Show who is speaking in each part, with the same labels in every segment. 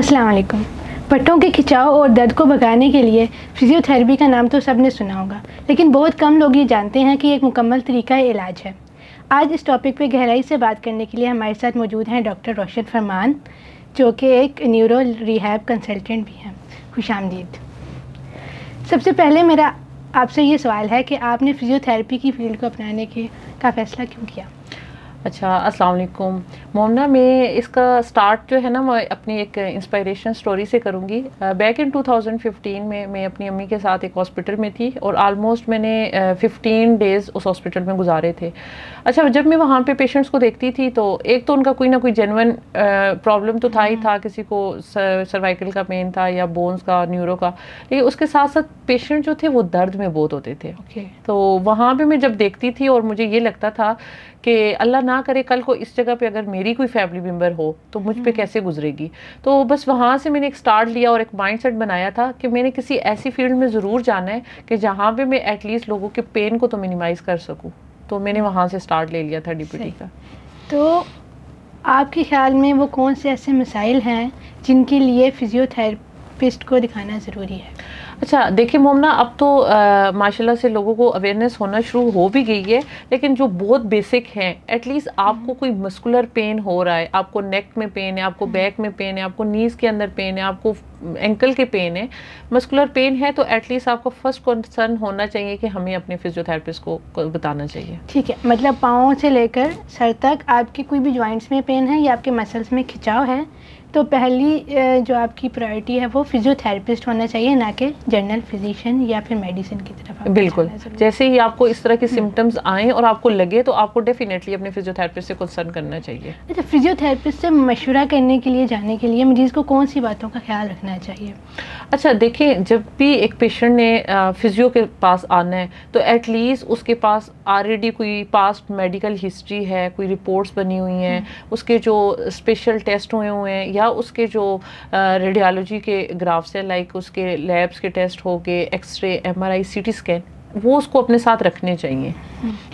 Speaker 1: السلام علیکم. پٹھوں کے کھچاؤ اور درد کو بھگانے کے لیے فزیوتھیراپی کا نام تو سب نے سنا ہوگا، لیکن بہت کم لوگ یہ جانتے ہیں کہ یہ ایک مکمل طریقہ علاج ہے. آج اس ٹاپک پہ گہرائی سے بات کرنے کے لیے ہمارے ساتھ موجود ہیں ڈاکٹر روشن فرمان، جو کہ ایک نیورو ریہیب کنسلٹنٹ بھی ہیں. خوش آمدید. سب سے پہلے میرا آپ سے یہ سوال ہے کہ آپ نے فزیوتھیراپی کی فیلڈ کو اپنانے کا فیصلہ کیوں کیا؟
Speaker 2: اچھا، السلام علیکم مومنا. میں اس کا سٹارٹ جو ہے نا میں اپنی ایک انسپائریشن سٹوری سے کروں گی. بیک ان 2015 میں اپنی امی کے ساتھ ایک ہاسپٹل میں تھی اور آلموسٹ میں نے 15 ڈیز اس ہاسپٹل میں گزارے تھے. اچھا، جب میں وہاں پہ پیشنٹس کو دیکھتی تھی تو ایک تو ان کا کوئی نہ کوئی جینوئن پرابلم تو تھا ہی تھا. کسی کو سروائکل کا پین تھا یا بونز کا، نیورو کا، لیکن اس کے ساتھ ساتھ پیشنٹ جو تھے وہ درد میں بہت ہوتے تھے. تو وہاں پہ میں جب دیکھتی تھی اور مجھے یہ لگتا تھا کہ اللہ نہ کرے کل کو اس جگہ پہ اگر میری کوئی فیملی ممبر ہو تو مجھ پہ کیسے گزرے گی. تو بس وہاں سے میں نے ایک سٹارٹ لیا اور ایک مائنڈ سیٹ بنایا تھا کہ میں نے کسی ایسی فیلڈ میں ضرور جانا ہے کہ جہاں پہ میں ایٹ لیسٹ لوگوں کے پین کو تو منیمائز کر سکوں. تو میں نے وہاں سے سٹارٹ لے لیا تھا DPT کا.
Speaker 1: تو آپ کے خیال میں وہ کون سے ایسے مسائل ہیں جن کے لیے فزیوتھیراپسٹ کو دکھانا ضروری ہے؟
Speaker 2: اچھا دیکھیں مومنا، اب تو ماشاءاللہ سے لوگوں کو اویئرنیس ہونا شروع ہو بھی گئی ہے، لیکن جو بہت بیسک ہیں، ایٹ لیسٹ آپ کو کوئی مسکولر پین ہو رہا ہے، آپ کو نیک میں پین ہے، آپ کو بیک میں پین ہے، آپ کو نیز کے اندر پین ہے، آپ کو اینکل کے پین ہے، مسکولر پین ہے، تو ایٹ لیسٹ آپ کو فرسٹ کنسرن ہونا چاہیے کہ ہمیں اپنے فزیوتھیراپسٹ کو بتانا چاہیے.
Speaker 1: ٹھیک ہے، مطلب پاؤں سے لے کر سر تک آپ کے کوئی بھی جوائنٹس میں پین ہے یا آپ کے مسلس میں کھچاؤ ہے تو پہلی جو آپ کی پرائرٹی ہے وہ فزیوتھیراپسٹ ہونا چاہیے، نہ کہ جنرل فزیشین یا پھر میڈیسن کی طرف.
Speaker 2: بالکل، جیسے ہی آپ کو اس طرح کے سمٹمز آئیں اور آپ کو لگے تو آپ کو ڈیفینیٹلی اپنے فزیوتھیراپسٹ سے کنسرن کرنا چاہیے.
Speaker 1: اچھا، فزیوتھیراپسٹ سے مشورہ کرنے کے لیے جانے کے لیے مریض کو کون سی باتوں کا خیال رکھنا چاہیے؟
Speaker 2: اچھا دیکھیں، جب بھی ایک پیشنٹ نے فزیو کے پاس آنا ہے تو ایٹ لیسٹ اس کے پاس آلریڈی کوئی پاسٹ میڈیکل ہسٹری ہے، کوئی رپورٹس بنی ہوئی ہیں، اس کے جو اسپیشل ٹیسٹ ہوئے ہیں یا اس کے جو ریڈیالوجی کے گرافس ہیں، لائک اس کے لیبس کے ٹیسٹ ہو کے X ray, MRI، CT scan, وہ اس کو اپنے ساتھ رکھنے چاہیے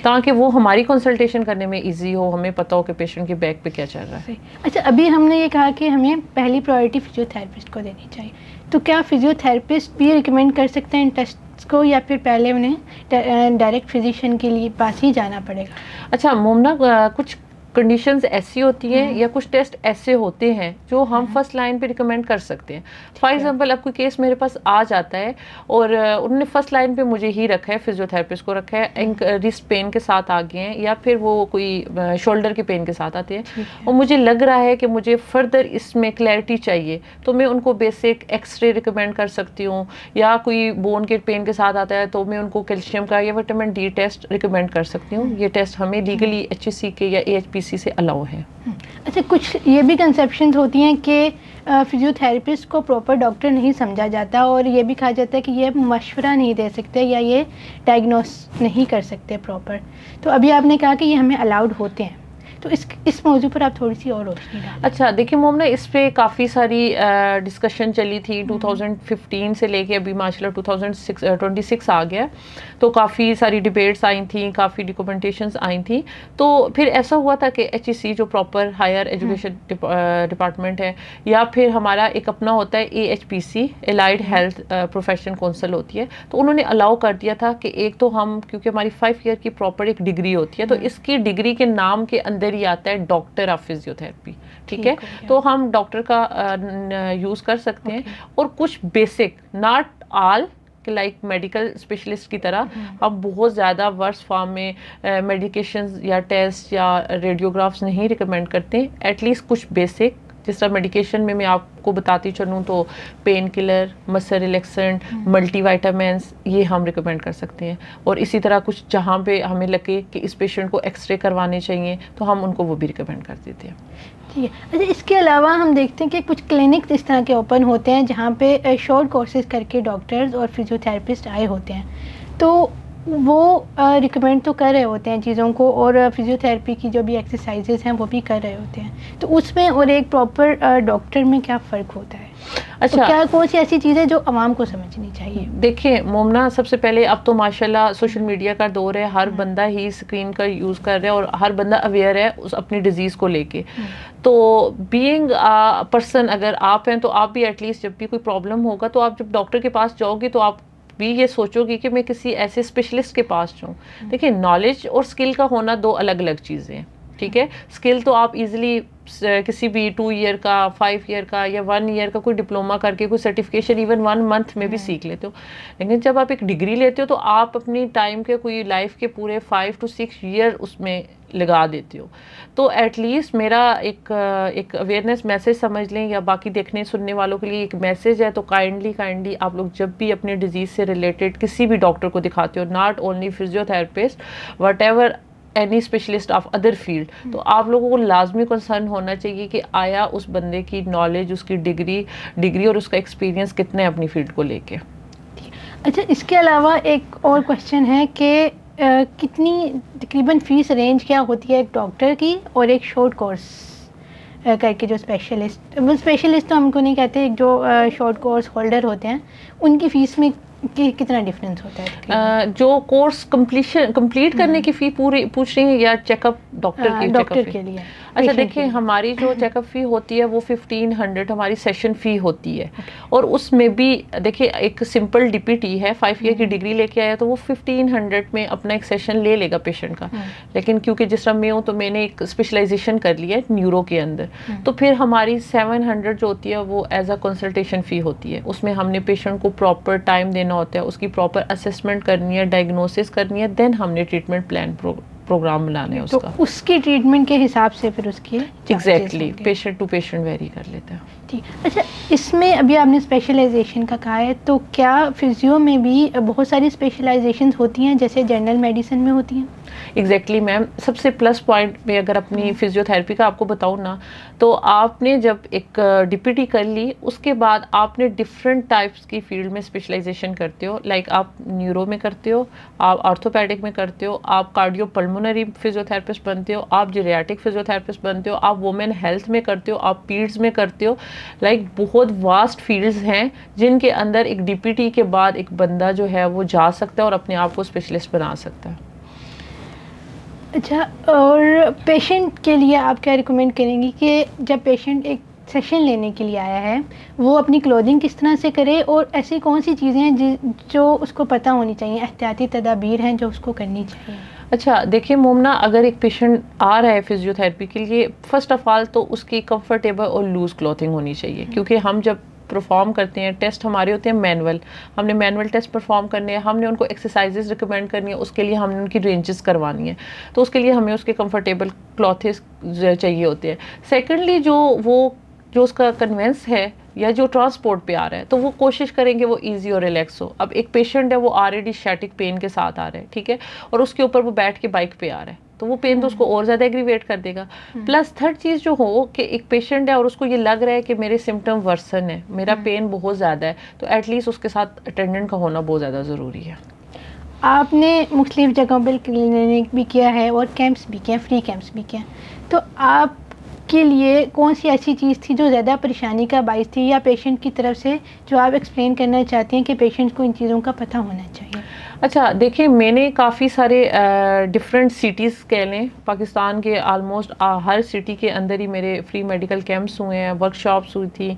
Speaker 2: تاکہ وہ ہماری کنسلٹیشن کرنے میں ایزی ہو، ہمیں پتہ ہو کہ پیشنٹ کے بیک پہ کیا چل رہا ہے.
Speaker 1: اچھا، ابھی ہم نے یہ کہا کہ ہمیں پہلی پرائرٹی فزیوتھیراپسٹ کو دینی چاہیے، تو کیا فزیوتھیراپسٹ بھی ریکمینڈ کر سکتے ہیں ان ٹیسٹ کو یا پھر پہلے انہیں ڈائریکٹ فزیشین کے لیے پاس ہی جانا پڑے گا؟
Speaker 2: اچھا مومنا، کچھ کنڈیشنز ایسی ہوتی ہیں یا کچھ ٹیسٹ ایسے ہوتے ہیں جو ہم فرسٹ لائن پہ ریکمینڈ کر سکتے ہیں. فار ایگزامپل اب کوئی کیس میرے پاس آ جاتا ہے اور انہوں نے فرسٹ لائن پہ مجھے ہی رکھا ہے، فزیوتھیراپسٹ کو رکھا ہے، ریسٹ پین کے ساتھ آ گئے ہیں یا پھر وہ کوئی شولڈر کے پین کے ساتھ آتے ہیں اور مجھے لگ رہا ہے کہ مجھے فردر اس میں کلیئرٹی چاہیے، تو میں ان کو بیسک ایکس رے ریکمینڈ کر سکتی ہوں. یا کوئی بون کے پین کے ساتھ آتا ہے تو میں ان کو کیلشیم کا یا وٹامن D ٹیسٹ ریکمینڈ کر سکتی ہوں. یہ ٹیسٹ ہمیں لیگلی HCC کے یا AHPC سے الاؤ ہے.
Speaker 1: اچھا، کچھ یہ بھی کنسیپشنز ہوتی ہیں کہ فزیوتھیراپسٹ کو پراپر ڈاکٹر نہیں سمجھا جاتا اور یہ بھی کہا جاتا ہے کہ یہ مشورہ نہیں دے سکتے یا یہ ڈائگنوس نہیں کر سکتے پراپر. تو ابھی آپ نے کہا کہ یہ ہمیں الاؤڈ ہوتے ہیں، تو اس موضوع پر آپ تھوڑی سی اور روشنی ڈالیں.
Speaker 2: اچھا دیکھیں مومنا، اس پہ کافی ساری ڈسکشن چلی تھی 2015 سے لے کے ابھی ماشاءاللہ 2026 آ گیا، تو کافی ساری ڈبیٹس آئی تھیں، کافی ڈاکومنٹیشنز آئی تھیں. تو پھر ایسا ہوا تھا کہ HEC جو پراپر ہائر ایجوکیشن ڈپارٹمنٹ ہے، یا پھر ہمارا ایک اپنا ہوتا ہے AHPC، allied health profession council ہوتی ہے، تو انہوں نے الاؤ کر دیا تھا کہ ایک تو ہم، کیونکہ ہماری 5 ایئر کی پراپر ایک ڈگری ہوتی ہے، تو اس کی ڈگری کے نام کے اندر ہی آتا ہے ڈاکٹر آف فزیوتھیراپی. ٹھیک ہے، تو ہم ڈاکٹر کا یوز کر سکتے ہیں. اور کچھ basic, not all like medical specialist کی طرح اب بہت زیادہ ورس فارم میں میڈیکیشنز یا ٹیسٹ یا ریڈیوگرافس نہیں ریکمینڈ کرتے. ایٹ لیسٹ کچھ بیسک، جس طرح میڈیکیشن میں آپ کو بتاتی چلوں تو پین کلر، مسل ریلیکسنٹ، ملٹی وائٹامنس، یہ ہم ریکمینڈ کر سکتے ہیں. اور اسی طرح کچھ جہاں پہ ہمیں لگے کہ اس پیشنٹ کو ایکس رے کروانے چاہیے تو ہم ان کو وہ بھی ریکمینڈ کر دیتے ہیں.
Speaker 1: ٹھیک ہے. اچھا، اس کے علاوہ ہم دیکھتے ہیں کہ کچھ کلینک اس طرح کے اوپن ہوتے ہیں جہاں پہ شارٹ کورسز کر کے ڈاکٹرز اور فزیوتھیراپسٹ آئے ہوتے ہیں، تو وہ ریکمینڈ تو کر رہے ہوتے ہیں چیزوں کو اور فزیوتھیراپی کی جو بھی ایکسرسائزز ہیں وہ بھی کر رہے ہوتے ہیں، تو اس میں اور ایک پراپر ڈاکٹر میں کیا فرق ہوتا ہے؟
Speaker 2: اچھا
Speaker 1: کیا کون سی ایسی چیزیں جو عوام کو سمجھنی چاہیے؟
Speaker 2: دیکھیں مومنا، سب سے پہلے اب تو ماشاءاللہ سوشل میڈیا کا دور ہے، ہر بندہ ہی اسکرین کا یوز کر رہا ہے اور ہر بندہ اویئر ہے اس اپنی ڈیزیز کو لے کے. تو بینگ پرسن اگر آپ ہیں تو آپ بھی ایٹ لیسٹ جب بھی کوئی پرابلم ہوگا تو آپ جب ڈاکٹر کے پاس جاؤ گے تو آپ بھی یہ سوچو گی کہ میں کسی ایسے اسپیشلسٹ کے پاس جاؤں. دیکھیں نالج اور اسکل کا ہونا دو الگ الگ چیزیں ہیں، ٹھیک ہے. اسکل تو آپ ایزیلی کسی بھی 2 ایئر کا 5 ایئر کا یا 1 ایئر کا کوئی ڈپلوما کر کے کوئی سرٹیفکیشن ایون 1 منتھ میں بھی سیکھ لیتے ہو. لیکن جب آپ ایک ڈگری لیتے ہو تو آپ اپنی ٹائم کے کوئی لائف کے پورے 5 to 6 ایئر اس میں لگا دیتے ہو. تو ایٹ لیسٹ میرا ایک اویئرنیس میسج سمجھ لیں یا باقی دیکھنے سننے والوں کے لیے ایک میسج ہے، تو کائنڈلی آپ لوگ جب بھی اپنے ڈیزیز سے ریلیٹڈ کسی بھی ڈاکٹر کو دکھاتے ہو، not only physio therapist, whatever any specialist of other field, تو آپ لوگوں کو لازمی کنسرن ہونا چاہیے کہ آیا اس بندے کی نالج، اس کی ڈگری اور اس کا ایکسپیرینس کتنے اپنی فیلڈ کو لے کے.
Speaker 1: اچھا، اس کے علاوہ ایک اور کوشچن ہے کہ کتنی تقریباً فیس رینج کیا ہوتی ہے ایک ڈاکٹر کی اور ایک شارٹ کورس کر کے جو اسپیشلسٹ تو ہم کو نہیں کہتے، ایک جو شارٹ کورس ہولڈر ہوتے ہیں ان کی فیس میں کتنا ڈفرینس ہوتا ہے؟
Speaker 2: جو کورس کمپلیٹ کرنے کی فی پوچھ رہی ہیں یا چیک اپ ڈاکٹر
Speaker 1: کے لیے؟
Speaker 2: اچھا دیکھیں، ہماری جو چیک اپ فی ہوتی ہے وہ 1500 ہماری سیشن فی ہوتی ہے. اور اس میں بھی دیکھیں ایک سمپل ڈی پی ٹی ہے، 5 ایئر کی ڈگری لے کے آیا تو وہ 1500 میں اپنا ایک سیشن لے لے گا پیشنٹ کا. لیکن کیونکہ جس طرح میں ہوں تو میں نے ایک اسپیشلائزیشن کر لی ہے نیورو کے اندر، تو پھر ہماری 700 جو ہوتی ہے وہ ایز اے کنسلٹیشن فی ہوتی ہے. اس میں ہم نے پیشنٹ کو پراپر ٹائم دینا ہوتا ہے، اس کی پراپر اسسمنٹ کرنی ہے، ڈائگنوسس کرنی ہے، دین ہم نے ٹریٹمنٹ پلان پروگرام بنانا ہے اس کا.
Speaker 1: اس کی ٹریٹمنٹ کے حساب سے پھر اس کی
Speaker 2: exactly patient to patient vary کر لیتا ہے.
Speaker 1: ٹھیک. اچھا، اس میں ابھی آپ نے اسپیشلائزیشن کا کہا ہے، تو کیا فزیو میں بھی بہت ساری اسپیشلائزیشنز ہوتی ہیں جیسے جنرل میڈیسن میں ہوتی ہیں؟
Speaker 2: ایگزیکٹلی میم، سب سے پلس پوائنٹ میں اگر اپنی فزیو تھراپی کا آپ کو بتاؤں نا، تو آپ نے جب ایک ڈی پی ٹی کر لی اس کے بعد آپ نے ڈفرینٹ ٹائپس کی فیلڈ میں اسپیشلائزیشن کرتے ہو. لائک آپ نیورو میں کرتے ہو، آپ آرتھوپیڈک میں کرتے ہو، آپ کارڈیو پلمونری فزیو تھراپسٹ بنتے ہو، آپ جیریاٹک فزیو تھراپسٹ بنتے ہو، آپ وومن ہیلتھ میں کرتے ہو، آپ پیڈز میں کرتے ہو. لائک بہت واسٹ فیلڈز ہیں جن کے اندر ایک ڈی پی ٹی کے بعد ایک بندہ جو ہے وہ جا سکتا ہے اور اپنے آپ کو اسپیشلسٹ بنا سکتا ہے.
Speaker 1: اچھا، اور پیشنٹ کے لیے آپ کیا ریکمینڈ کریں گی کہ جب پیشنٹ ایک سیشن لینے کے لیے آیا ہے وہ اپنی کلودنگ کس طرح سے کرے، اور ایسی کون سی چیزیں ہیں جو اس کو پتہ ہونی چاہیے، احتیاطی تدابیر ہیں جو اس کو کرنی چاہیے؟
Speaker 2: اچھا دیکھیں مومنا، اگر ایک پیشنٹ آ رہا ہے فزیو تھراپی کے لیے، فرسٹ آف آل تو اس کی کمفرٹیبل اور لوز کلوتھنگ ہونی چاہیے. کیونکہ ہم جب پرفارم کرتے ہیں ٹیسٹ ہمارے ہوتے ہیں مینول، ہم نے مینول ٹیسٹ پرفارم کرنے ہیں، ہم نے ان کو ایکسرسائزز ریکمینڈ کرنی ہے، اس کے لیے ہم نے ان کی رینجز کروانی ہے، تو اس کے لیے ہمیں اس کے کمفرٹیبل کلوتھز چاہیے ہوتے ہیں. سیکنڈلی جو اس کا کنوینس ہے یا جو ٹرانسپورٹ پہ آ رہا ہے تو وہ کوشش کریں گے وہ ایزی اور ریلیکس ہو. اب ایک پیشنٹ ہے وہ آلریڈی اسٹیٹک پین کے ساتھ آ رہا ہے، ٹھیک ہے، اور اس کے اوپر وہ بیٹھ کے بائک پہ آ رہا ہے تو وہ پین تو اس کو اور زیادہ ایگریویٹ کر دے گا. پلس تھرڈ چیز جو ہو کہ ایک پیشنٹ ہے اور اس کو یہ لگ رہا ہے کہ میرے سمٹم ورسن ہے، میرا پین بہت زیادہ ہے، تو ایٹ لیسٹ اس کے ساتھ اٹینڈنٹ کا ہونا بہت زیادہ ضروری ہے.
Speaker 1: آپ نے مختلف جگہوں پہ کلینک بھی کیا ہے اور کیمپس بھی کیا، فری کیمپس بھی کیا، تو آپ کے لیے کون سی ایسی چیز تھی جو زیادہ پریشانی کا باعث تھی، یا پیشنٹ کی طرف سے جو آپ ایکسپلین کرنا چاہتے ہیں کہ پیشنٹ کو ان چیزوں کا پتہ ہونا چاہیے؟
Speaker 2: اچھا دیکھیں، میں نے کافی سارے ڈفرینٹ سٹیز کہہ لیں پاکستان کے، آلموسٹ ہر سٹی کے اندر ہی میرے فری میڈیکل کیمپس ہوئے ہیں، ورک شاپس ہوئی تھی.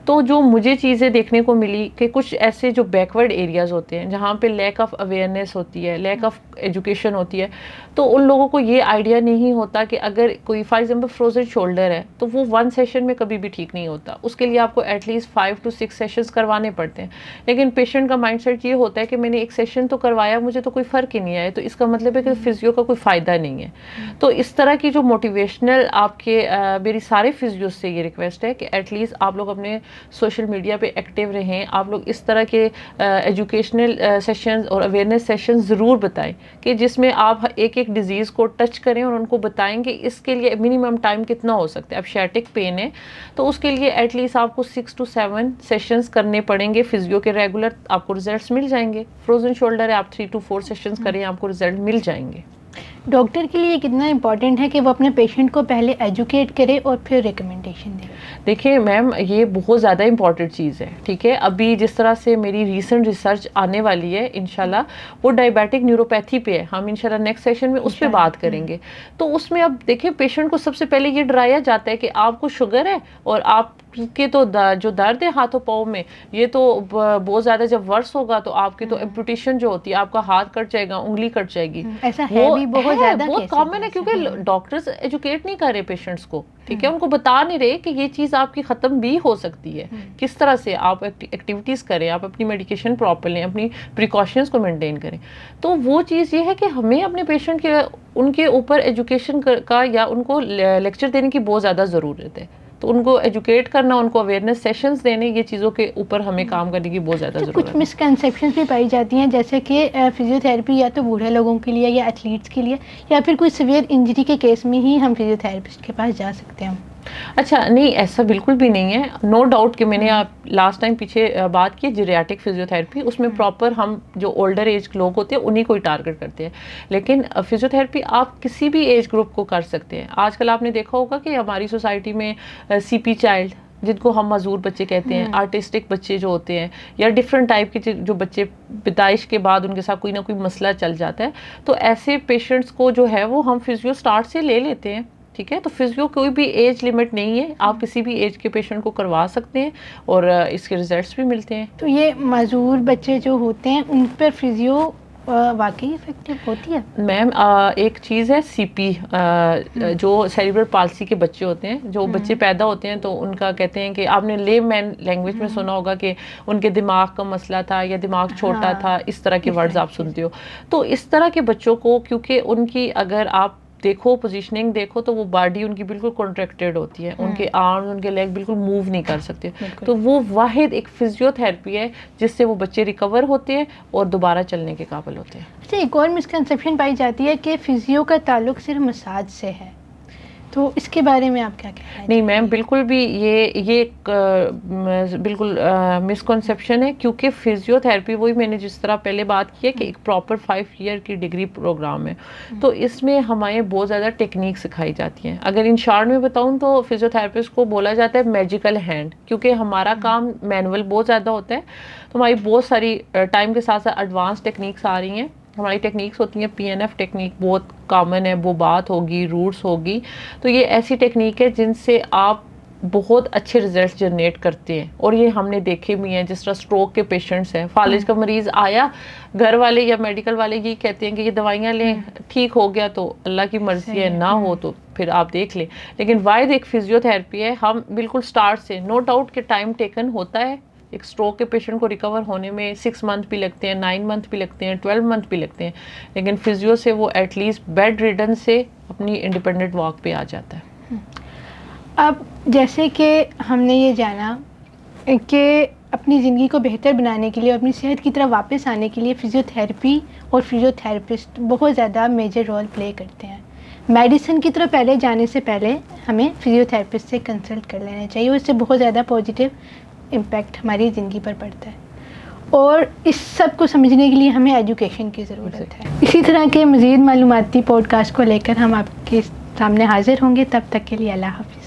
Speaker 2: تو جو مجھے چیزیں دیکھنے کو ملی کہ کچھ ایسے جو بیکورڈ ایریاز ہوتے ہیں جہاں پہ لیک آف اویئرنیس ہوتی ہے، لیک آف ایجوکیشن ہوتی ہے، تو ان لوگوں کو یہ آئیڈیا نہیں ہوتا کہ اگر کوئی فار ایگزامپل فروزن شولڈر ہے تو وہ 1 سیشن میں کبھی بھی ٹھیک نہیں ہوتا، اس کے لیے آپ کو ایٹ لیسٹ 5 to 6 سیشنز کروانے پڑتے ہیں. لیکن پیشنٹ کا مائنڈ سیٹ یہ ہوتا ہے کہ میں نے ایک سیشن تو کروایا، مجھے تو کوئی فرق ہی نہیں آیا، تو اس کا مطلب ہے کہ فزیو کا کوئی فائدہ نہیں ہے. تو اس طرح کی جو موٹیویشنل آپ کے میری سارے فزیوز سے یہ ریکویسٹ ہے کہ ایٹ لیسٹ آپ لوگ اپنے سوشل میڈیا پہ ایکٹیو رہیں، آپ لوگ اس طرح کے ایجوکیشنل سیشنز اور اویئرنیس سیشنز ضرور بتائیں کہ جس میں آپ ایک ایک ڈیزیز کو ٹچ کریں اور ان کو بتائیں کہ اس کے لیے منیمم ٹائم کتنا ہو سکتا ہے. اب شیٹک پین ہے تو اس کے لیے ایٹ لیسٹ آپ کو 6 to 7 سیشنز کرنے پڑیں گے فزیو کے ریگولر، آپ کو ریزلٹس مل جائیں گے. فروزن شولڈر ہے، آپ 3 to 4 سیشنز کریں، آپ کو ریزلٹ مل جائیں گے.
Speaker 1: ڈاکٹر کے لیے کتنا امپورٹنٹ ہے کہ وہ اپنے پیشنٹ کو پہلے ایجوکیٹ کرے اور پھر ریکمنڈیشن دے؟
Speaker 2: دیکھیں میم یہ بہت زیادہ امپورٹنٹ چیز ہے, ٹھیک ہے. ابھی جس طرح سے میری ریسنٹ ریسرچ آنے والی ہے انشاءاللہ, وہ ڈائبیٹک نیوروپیتھی پہ ہے, ہم انشاءاللہ نیکسٹ سیشن میں اس پہ بات کریں گے. تو اس میں اب دیکھیں پیشنٹ کو سب سے پہلے یہ ڈرایا جاتا ہے کہ آپ کو شوگر ہے اور آپ کے تو جو درد ہے ہاتھوں پاؤں میں یہ تو بہت زیادہ جب ورس ہوگا تو آپ کی تو ایمپوٹیشن جو ہوتی ہے, آپ کا ہاتھ کٹ جائے گا, انگلی کٹ جائے گی.
Speaker 1: ایسا ہے بھی بہت زیادہ,
Speaker 2: بہت کامن ہے کیونکہ ڈاکٹرز ایجوکیٹ نہیں کر رہے پیشنٹس کو, ٹھیک ہے, ان کو بتا نہیں رہے کہ یہ چیز آپ کی ختم بھی ہو سکتی ہے. کس طرح سے آپ ایکٹیویٹیز کریں, آپ اپنی میڈیکیشن پراپر لیں, اپنی پریکاشنز کو مینٹین کریں. تو وہ چیز یہ ہے کہ ہمیں اپنے پیشنٹ کے ان کے اوپر ایجوکیشن کا یا ان کو لیکچر دینے کی بہت زیادہ ضرورت ہے. تو ان کو ایجوکیٹ کرنا, ان کو اویئرنیس سیشنز دینے, یہ چیزوں کے اوپر ہمیں کام کرنے کی بہت زیادہ ضرورت ہے.
Speaker 1: کچھ مسکنسیپشنز بھی پائی جاتی ہیں جیسے کہ فزیو تھراپی یا تو بوڑھے لوگوں کے لیے یا ایتھلیٹس کے لیے, یا پھر کوئی سیویئر انجری کے کیس میں ہی ہم فزیو تھراپسٹ کے پاس جا سکتے ہیں.
Speaker 2: اچھا نہیں, ایسا بالکل بھی نہیں ہے. نو ڈاؤٹ کہ میں نے لاسٹ ٹائم پیچھے بات کی جیریاٹک فزیو تھراپی, اس میں پراپر ہم جو اولڈر ایج لوگ ہوتے ہیں انہیں کو ہی ٹارگٹ کرتے ہیں. لیکن فزیو تھراپی آپ کسی بھی ایج گروپ کو کر سکتے ہیں. آج کل آپ نے دیکھا ہوگا کہ ہماری سوسائٹی میں سی پی چائلڈ, جن کو ہم معذور بچے کہتے ہیں, آرٹسٹک بچے جو ہوتے ہیں, یا ڈفرینٹ ٹائپ کے جو بچے پیدائش کے بعد ان کے ساتھ کوئی نہ کوئی مسئلہ چل جاتا ہے, تو ایسے پیشنٹس کو جو ہے وہ ہم فزیو سٹارٹ سے لے لیتے ہیں, ٹھیک ہے. تو فزیو کوئی بھی ایج لمٹ نہیں ہے, آپ کسی بھی ایج کے پیشنٹ کو کروا سکتے ہیں اور اس کے ریزلٹس بھی ملتے ہیں.
Speaker 1: تو یہ معذور بچے جو ہوتے ہیں ان پر فزیو واقعی افیکٹو ہوتی ہے؟
Speaker 2: میم ایک چیز ہے سی پی, جو سیریبرل پالسی کے بچے ہوتے ہیں, جو بچے پیدا ہوتے ہیں تو ان کا کہتے ہیں کہ آپ نے لے مین لینگویج میں سنا ہوگا کہ ان کے دماغ کا مسئلہ تھا یا دماغ چھوٹا تھا, اس طرح کے ورڈز آپ سنتے ہو. تو اس طرح کے بچوں کو, کیونکہ ان کی اگر آپ دیکھو پوزیشننگ دیکھو تو وہ باڈی ان کی بالکل کانٹریکٹڈ ہوتی ہے, ان کے آرم ان کے لیگ بالکل موو نہیں کر سکتے. تو وہ واحد ایک فزیو تھراپی ہے جس سے وہ بچے ریکور ہوتے ہیں اور دوبارہ چلنے کے قابل ہوتے ہیں.
Speaker 1: اچھا, ایک اور مسکنسیپشن پائی جاتی ہے کہ فزیو کا تعلق صرف مساج سے ہے, تو اس کے بارے میں آپ کیا کہنا ہے؟
Speaker 2: نہیں میم, بالکل بھی یہ بالکل مسکنسیپشن ہے, کیونکہ فزیو تھراپی وہی میں نے جس طرح پہلے بات کی ہے کہ ایک پراپر 5 ایئر کی ڈگری پروگرام ہے. تو اس میں ہمیں بہت زیادہ ٹیکنیک سکھائی جاتی ہیں. اگر ان شارٹ میں بتاؤں تو فزیو تھراپسٹ کو بولا جاتا ہے میجیکل ہینڈ, کیونکہ ہمارا کام مینول بہت زیادہ ہوتا ہے. تو ہماری بہت ساری ٹائم کے ساتھ ساتھ ایڈوانس ٹیکنیکس آ رہی ہیں. ہماری ٹیکنیکس ہوتی ہیں پی این ایف ٹیکنیک, بہت کامن ہے, وہ بات ہوگی, روٹس ہوگی. تو یہ ایسی ٹیکنیک ہے جن سے آپ بہت اچھے ریزلٹس جنریٹ کرتے ہیں, اور یہ ہم نے دیکھے بھی ہیں. جس طرح اسٹروک کے پیشنٹس ہیں, فالج کا مریض آیا, گھر والے یا میڈیکل والے یہ کہتے ہیں کہ یہ دوائیاں لیں, ٹھیک ہو گیا تو اللہ کی مرضی ہے, نہ ہو تو پھر آپ دیکھ لیں. لیکن واحد ایک فزیو تھراپی ہے, ہم بالکل اسٹارٹ سے, نو ڈاؤٹ کہ ٹائم ٹیکن ہوتا ہے. ایک اسٹروک کے پیشنٹ کو ریکور ہونے میں 6 منتھ بھی لگتے ہیں, 9 منتھ بھی لگتے ہیں, 12 منتھ بھی لگتے ہیں. لیکن فزیو سے وہ ایٹ لیسٹ بیڈ ریڈن سے اپنی انڈیپینڈنٹ واک پہ آ جاتا ہے.
Speaker 1: اب جیسے کہ ہم نے یہ جانا کہ اپنی زندگی کو بہتر بنانے کے لیے اور اپنی صحت کی طرف واپس آنے کے لیے فزیو تھراپی اور فزیو تھراپسٹ بہت زیادہ میجر رول پلے کرتے ہیں. میڈیسن کی طرف پہلے جانے سے پہلے ہمیں فزیو تھراپسٹ سے کنسلٹ کر لینا چاہیے, اور اس سے بہت زیادہ پازیٹیو امپیکٹ ہماری زندگی پر پڑتا ہے. اور اس سب کو سمجھنے کے لیے ہمیں ایجوکیشن کی ضرورت ہے. اسی طرح کے مزید معلوماتی پوڈ کاسٹ کو لے کر ہم آپ کے سامنے حاضر ہوں گے. تب تک کے لیے اللہ حافظ.